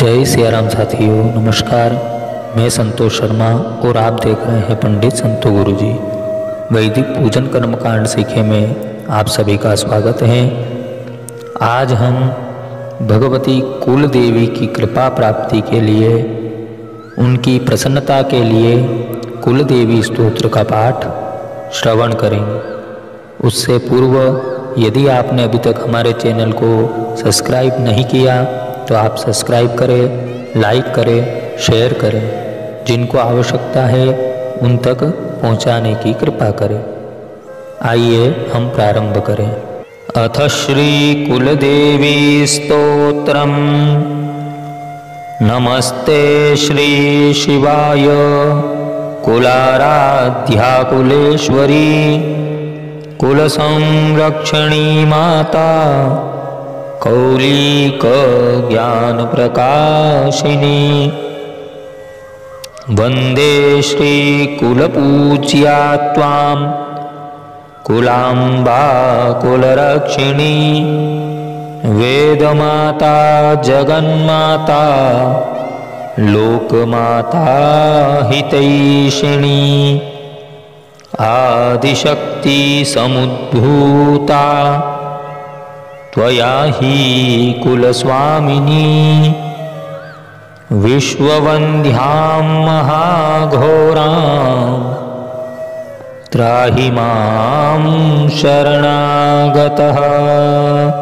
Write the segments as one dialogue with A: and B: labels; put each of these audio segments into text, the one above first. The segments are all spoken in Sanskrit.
A: जय सियाराम साथियों, नमस्कार। मैं संतोष शर्मा और आप देख रहे हैं पंडित संतो गुरुजी वैदिक पूजन कर्मकांड सीखे में आप सभी का स्वागत है। आज हम भगवती कुल देवी की कृपा प्राप्ति के लिए, उनकी प्रसन्नता के लिए कुल देवी स्तोत्र का पाठ श्रवण करेंगे। उससे पूर्व यदि आपने अभी तक हमारे चैनल को सब्सक्राइब नहीं किया तो आप सब्सक्राइब करें, लाइक करें, शेयर करें। जिनको आवश्यकता है उन तक पहुंचाने की कृपा करें। आइए हम प्रारंभ करें। अथ श्री कुलदेवी स्तोत्रम। नमस्ते श्री शिवाय कुलाराध्या कुलेश्वरी कुल संरक्षणी माता कौलिक ज्ञान प्रकाशिनी। वंदे श्री कुलपूज्या त्वां कुलांबा कुलरक्षिणी। वेदमाता जगन्माता लोकमाता हितैषिणी। आदिशक्ति समुद्भूता त्वया हि कुलस्वामिनी। विश्ववन्द्यां महाघोरां त्राहि मां शरणागतः।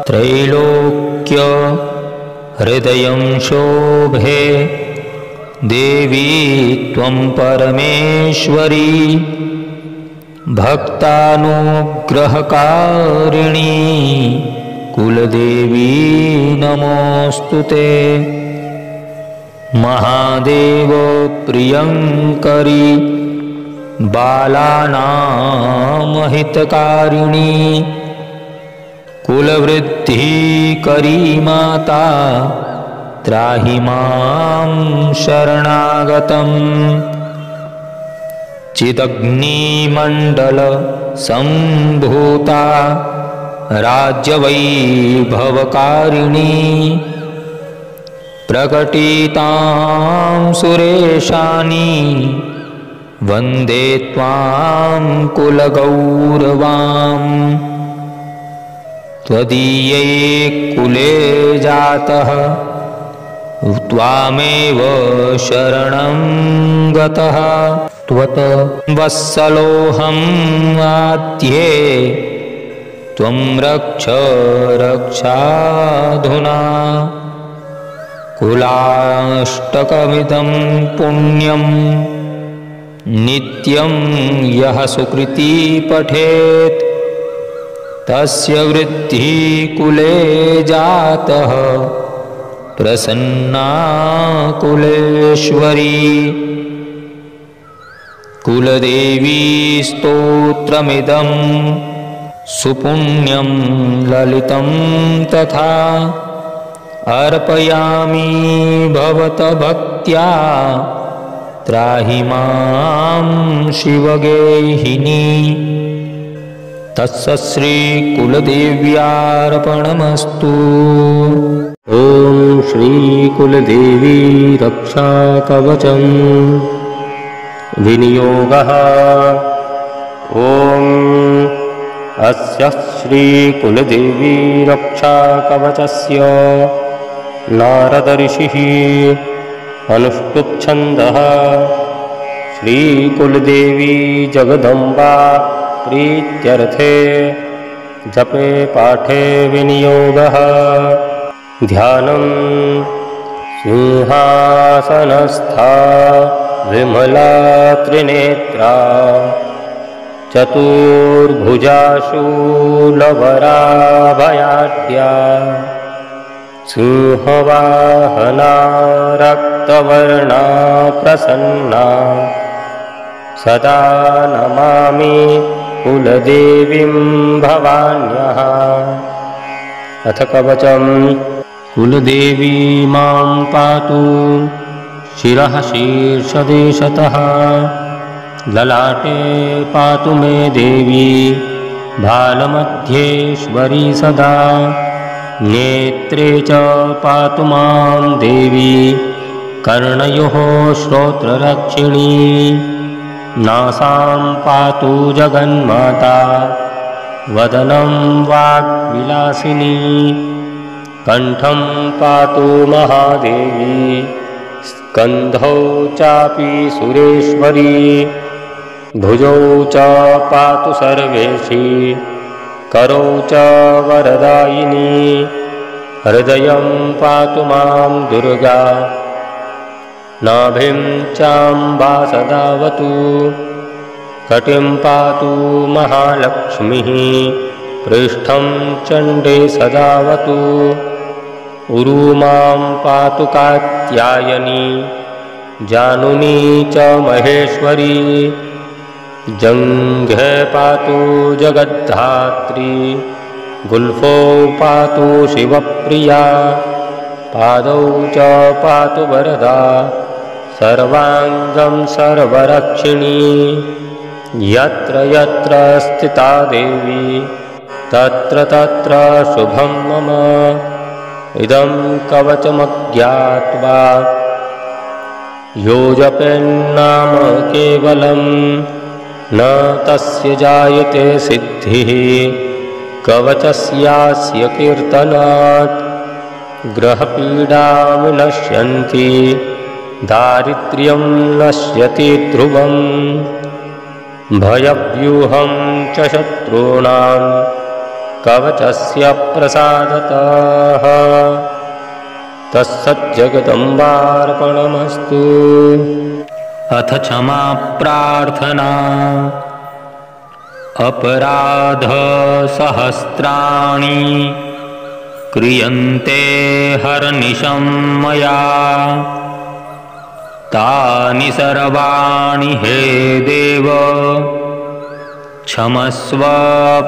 A: त्रैलोक्य हृदयं शोभे देवी त्वं परमेश्वरी। भक्तानुग्रहकारिणी कुलदेवी नमोस्तुते। महादेव प्रियंकरी बालानां हितकारिणी। कुलवृद्धिकरी माता त्राहि मां शरणागतम्। चिदग्निमण्डल सम्भूता राज्यवैभवकारिणी। प्रकटितां सुरेशानी वन्दे त्वां कुलगौरवाम्। त्वदीये कुले जातः त्वामेव शरणं गतः। त्वत् वत्सलोऽहं आद्ये त्वं रक्ष रक्षाधुना। कुलाष्टकमिदं पुण्यं नित्यं यः सुकृती पठेत् तस्य वृद्धिः कुले जातः प्रसन्ना कुलेश्वरी। कुलदेवी स्तोत्रमिदं सुपुण्यं ललितं तथा। अर्पयामि भवत भक्त्या त्राहि मां शिवगेहिनी। तस्य श्री कुलदेव्यार्पणमस्तु। ओम श्री कुलदेवी रक्षा कवचम् विनियोगः। ओम अस्य श्री कुलदेवी रक्षा कवचस्य नारद ऋषिः अनुष्टुप्छन्दः। श्री कुलदेवी जगदम्बा प्रीत्यर्थे जपे पाठे विनियोगः। ध्यानं सिंहासनस्था विमला त्रिनेत्रा चतुर्भुजा शूलवराभयाढ्या। सिंहवाहना रक्तवर्णा प्रसन्ना। सदा नमामि कुलदेवीं भवान्यः। अथ कवचम्। कुलदेवी मां पातु शिरः शीर्षदेशतः। ललाटे पातु मे देवी भालमध्येश्वरी सदा।
B: नेत्रे च पातु मां देवी कर्णयोः श्रोत्ररक्षिणी नासां पातु जगन्माता वदनं वाग्विलासिनी कण्ठं पातु महादेवी स्कन्धौ चापि सुरेश्वरी भुजौ च पातु सर्वेशी करौ च वरदायिनी हृदयं पातु मां दुर्गा नाभिं चाम्बा सदावतु कटिं पातु महालक्ष्मीः पृष्ठं चण्डे सदावतु उरु मां पातु कात्यायनी जानुनी च महेश्वरी जङ्घे पातु जगद्धात्री गुल्फो पातु शिवप्रिया पादौ च पातु वरदा सर्वाङ्गं सर्वरक्षिणी यत्र यत्र स्थिता देवी तत्र तत्र शुभं मम इदं कवचमज्ञात्वा यो जपेन्नाम केवलं न तस्य जायते सिद्धिः कवचस्यास्य कीर्तनात् ग्रहपीडां नश्यन्ति दारिद्र्यं नश्यति ध्रुवम् भयव्यूहं च शत्रूणां कवचस्य प्रसादतः तत्सज्जगदम्बार्पणमस्तु।
A: अथ क्षमा प्रार्थना। अपराध सहस्राणि क्रियन्ते हरनिशं मया तानि सर्वाणि हे देव क्षमस्व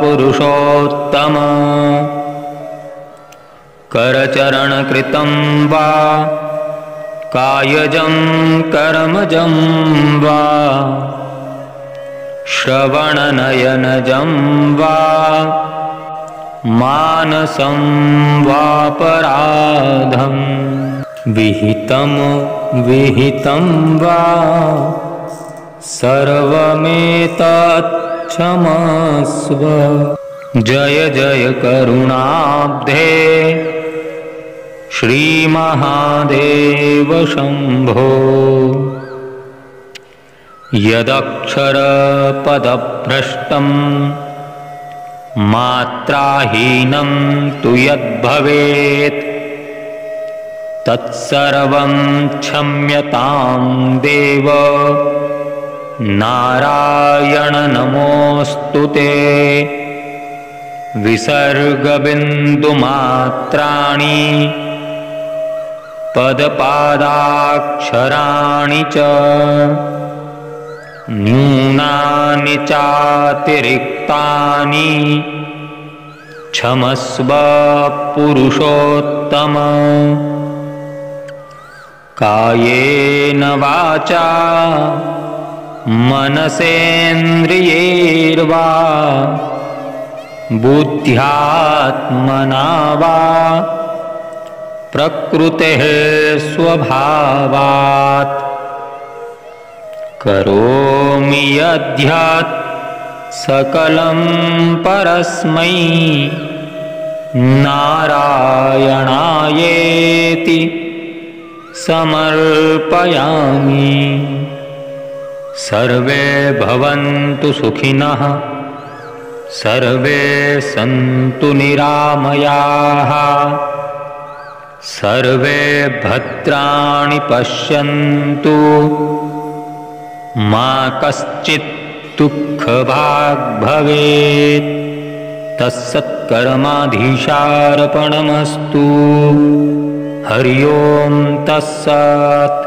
A: पुरुषोत्तम। करचरणकृतं वा कायजं कर्मजं वा श्रवणनयनजं वा मानसं वापराधं विहितं वा सर्वमेतत् क्षमस्व। जय जय करुणाब्धे श्रीमहादेव शम्भो। यदक्षरपदभ्रष्टं मात्राहीनं तु यद्भवेत् तत्सर्वं क्षम्यतां देव नारायण नमोऽस्तु ते। विसर्गबिन्दुमात्राणि पदपादाक्षराणि च न्यूनानि चातिरिक्तानि क्षमस्व पुरुषोत्तम। कायेन वाचा मनसेन्द्रियैर्वा बुद्ध्यात्मना वा प्रकृतेः स्वभावात् करोमि यद्यत् सकलं परस्मै नारायणायेति समर्पयामि। सर्वे भवन्तु सुखिनः सर्वे सन्तु निरामयाः सर्वे भद्राणि पश्यन्तु मा कश्चित् दुःखभाग् भवेत्। तत्सत्कर्माधीशार्पणमस्तु। हरि ओं तत्सत्।